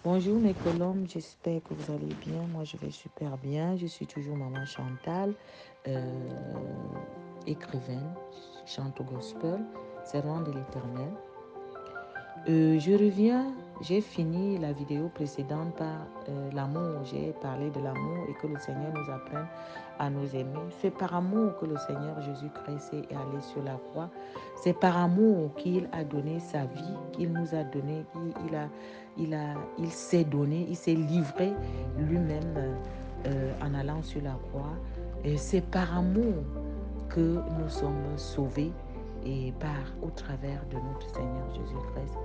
Bonjour mes colombes, j'espère que vous allez bien. Moi je vais super bien. Je suis toujours maman Chantal, écrivaine, chante au gospel, servante de l'Éternel. Je reviens, j'ai fini la vidéo précédente par l'amour. J'ai parlé de l'amour et que le Seigneur nous apprenne à nous aimer. C'est par amour que le Seigneur Jésus-Christ est allé sur la croix. C'est par amour qu'il a donné sa vie, qu'il nous a donné, il s'est donné, il s'est livré lui-même en allant sur la croix. Et c'est par amour que nous sommes sauvés et au travers de notre Seigneur Jésus-Christ.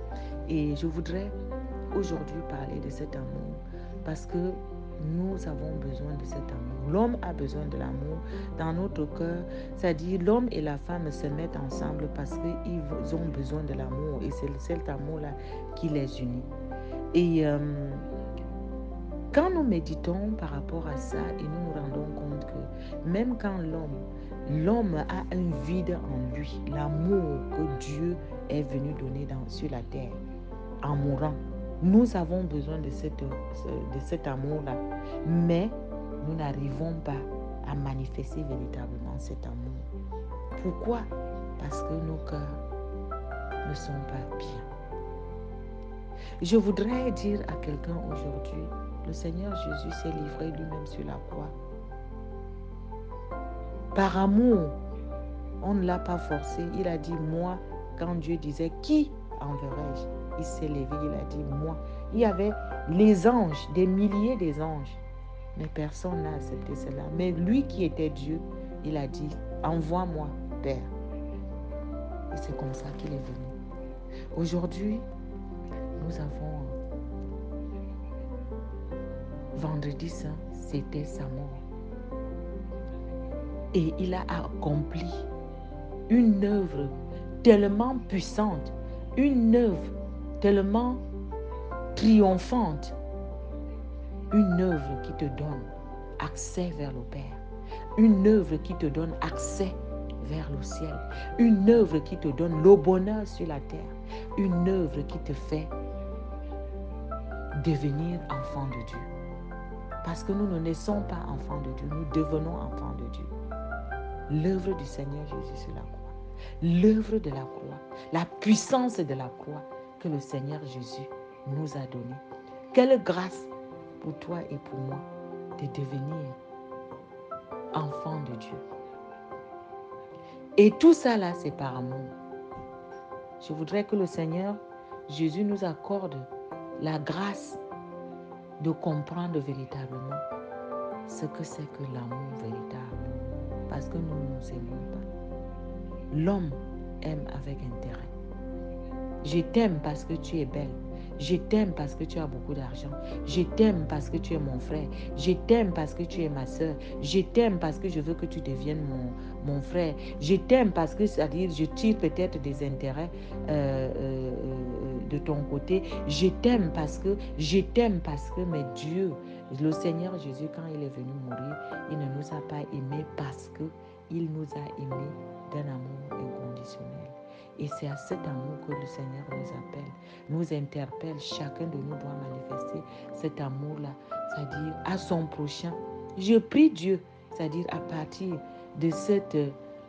Et je voudrais aujourd'hui parler de cet amour parce que nous avons besoin de cet amour. L'homme a besoin de l'amour dans notre cœur. C'est-à-dire l'homme et la femme se mettent ensemble parce qu'ils ont besoin de l'amour et c'est cet amour-là qui les unit. Et quand nous méditons par rapport à ça et nous nous rendons compte que même quand l'homme a un vide en lui, l'amour que Dieu est venu donner sur la terre en mourant, nous avons besoin de cet amour-là. Mais nous n'arrivons pas à manifester véritablement cet amour. Pourquoi? Parce que nos cœurs ne sont pas bien. Je voudrais dire à quelqu'un aujourd'hui, le Seigneur Jésus s'est livré lui-même sur la croix. Par amour, on ne l'a pas forcé. Il a dit moi, quand Dieu disait qui enverrai-je, il s'est levé, il a dit moi. Il y avait les anges, des milliers d'anges, mais personne n'a accepté cela. Mais lui qui était Dieu, il a dit envoie-moi, Père. Et c'est comme ça qu'il est venu. Aujourd'hui, nous avons Vendredi Saint, c'était sa mort. Et il a accompli une œuvre tellement puissante, une œuvre tellement triomphante, une œuvre qui te donne accès vers le Père, une œuvre qui te donne accès vers le ciel, une œuvre qui te donne le bonheur sur la terre, une œuvre qui te fait devenir enfant de Dieu. Parce que nous ne naissons pas enfants de Dieu, nous devenons enfants de Dieu. L'œuvre du Seigneur Jésus sur la croix, l'œuvre de la croix, la puissance de la croix que le Seigneur Jésus nous a donnée. Quelle grâce pour toi et pour moi de devenir enfant de Dieu. Et tout ça là, c'est par amour. Je voudrais que le Seigneur Jésus nous accorde la grâce de comprendre véritablement ce que c'est que l'amour véritable. Parce que nous ne nous aimons pas. L'homme aime avec intérêt. Je t'aime parce que tu es belle. Je t'aime parce que tu as beaucoup d'argent. Je t'aime parce que tu es mon frère. Je t'aime parce que tu es ma soeur. Je t'aime parce que je veux que tu deviennes mon frère. Je t'aime parce que, c'est-à-dire, je tire peut-être des intérêts de ton côté. Je t'aime parce que, mais Dieu, le Seigneur Jésus, quand il est venu mourir, il ne nous a pas aimés parce qu'il nous a aimés d'un amour inconditionnel. Et c'est à cet amour que le Seigneur nous appelle, nous interpelle. Chacun de nous doit manifester cet amour-là, c'est-à-dire à son prochain. Je prie Dieu, c'est-à-dire à partir de cette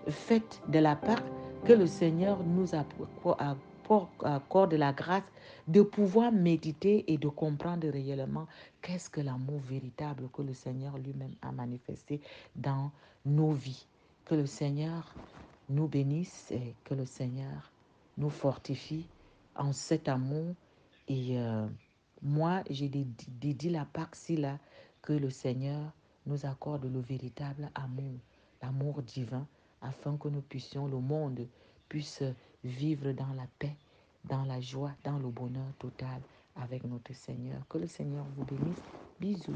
fête de la Pâque, que le Seigneur nous accorde la grâce de pouvoir méditer et de comprendre réellement qu'est-ce que l'amour véritable que le Seigneur lui-même a manifesté dans nos vies. Que le Seigneur nous bénisse et que le Seigneur nous fortifie en cet amour. Et moi, j'ai dédié la Pâque-ci là, que le Seigneur nous accorde le véritable amour, l'amour divin, afin que nous puissions, le monde puisse vivre dans la paix, dans la joie, dans le bonheur total avec notre Seigneur. Que le Seigneur vous bénisse. Bisous.